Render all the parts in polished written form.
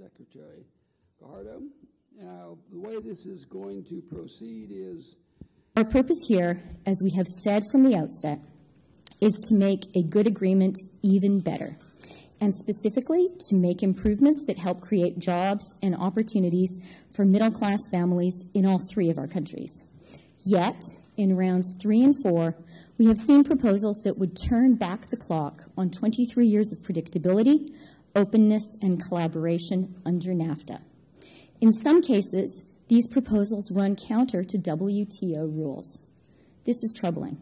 Secretary Guajardo. Now, the way this is going to proceed is... Our purpose here, as we have said from the outset, is to make a good agreement even better, and specifically to make improvements that help create jobs and opportunities for middle-class families in all three of our countries. Yet, in rounds 3 and 4, we have seen proposals that would turn back the clock on 23 years of predictability, openness, and collaboration under NAFTA. In some cases, these proposals run counter to WTO rules. This is troubling.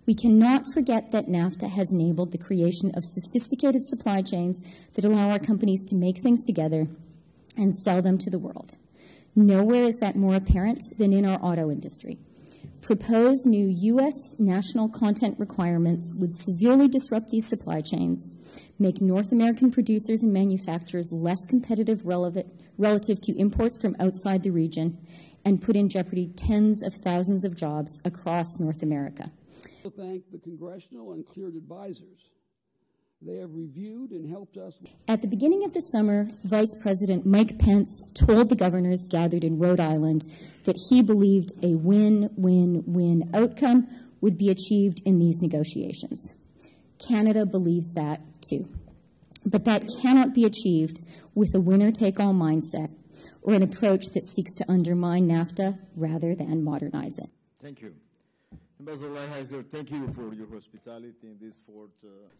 We cannot forget that NAFTA has enabled the creation of sophisticated supply chains that allow our companies to make things together and sell them to the world. Nowhere is that more apparent than in our auto industry. Proposed new U.S. national content requirements would severely disrupt these supply chains, make North American producers and manufacturers less competitive relative to imports from outside the region, and put in jeopardy tens of thousands of jobs across North America. I thank the congressional and cleared advisors. They have reviewed and helped us. At the beginning of the summer, Vice President Mike Pence told the governors gathered in Rhode Island that he believed a win-win-win outcome would be achieved in these negotiations. Canada believes that too. But that cannot be achieved with a winner-take-all mindset or an approach that seeks to undermine NAFTA rather than modernize it. Thank you. Ambassador Lighthizer, thank you for your hospitality in this fort.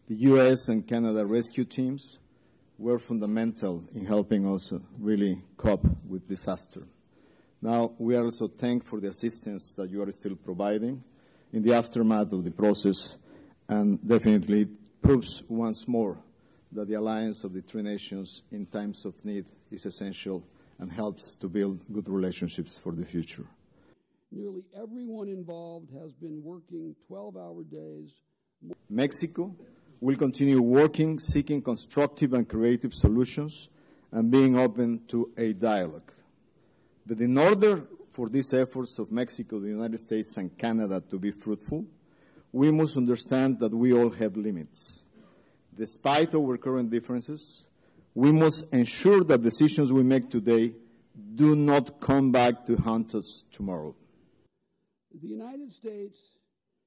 The U.S. and Canada rescue teams were fundamental in helping us really cope with disaster. Now, we are also thankful for the assistance that you are still providing in the aftermath of the process, and definitely it proves once more that the alliance of the three nations in times of need is essential and helps to build good relationships for the future. Nearly everyone involved has been working 12-hour days. Mexico will continue working, seeking constructive and creative solutions, and being open to a dialogue. But in order for these efforts of Mexico, the United States, and Canada to be fruitful, we must understand that we all have limits. Despite our current differences, we must ensure that decisions we make today do not come back to haunt us tomorrow. The United States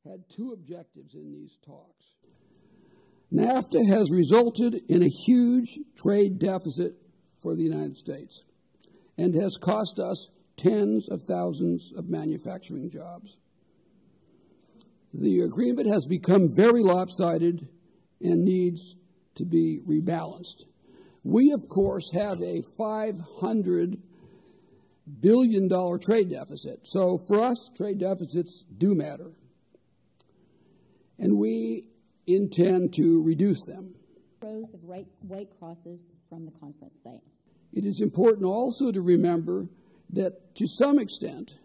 had two objectives in these talks. NAFTA has resulted in a huge trade deficit for the United States and has cost us tens of thousands of manufacturing jobs. The agreement has become very lopsided and needs to be rebalanced. We, of course, have a $500 billion trade deficit. So for us, trade deficits do matter. And we intend to reduce them. Rows of white crosses from the conference site. It is important also to remember that to some extent,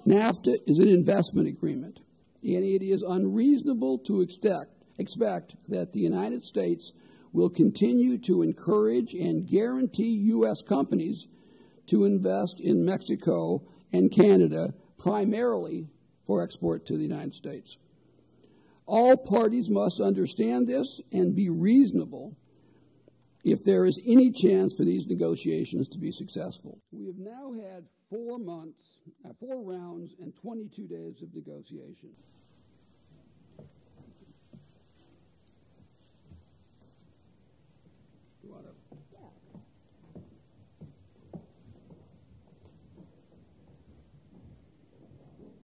NAFTA is an investment agreement, and it is unreasonable to expect that the United States will continue to encourage and guarantee U.S. companies to invest in Mexico and Canada, primarily for export to the United States. All parties must understand this and be reasonable if there is any chance for these negotiations to be successful. We have now had 4 rounds and 22 days of negotiation.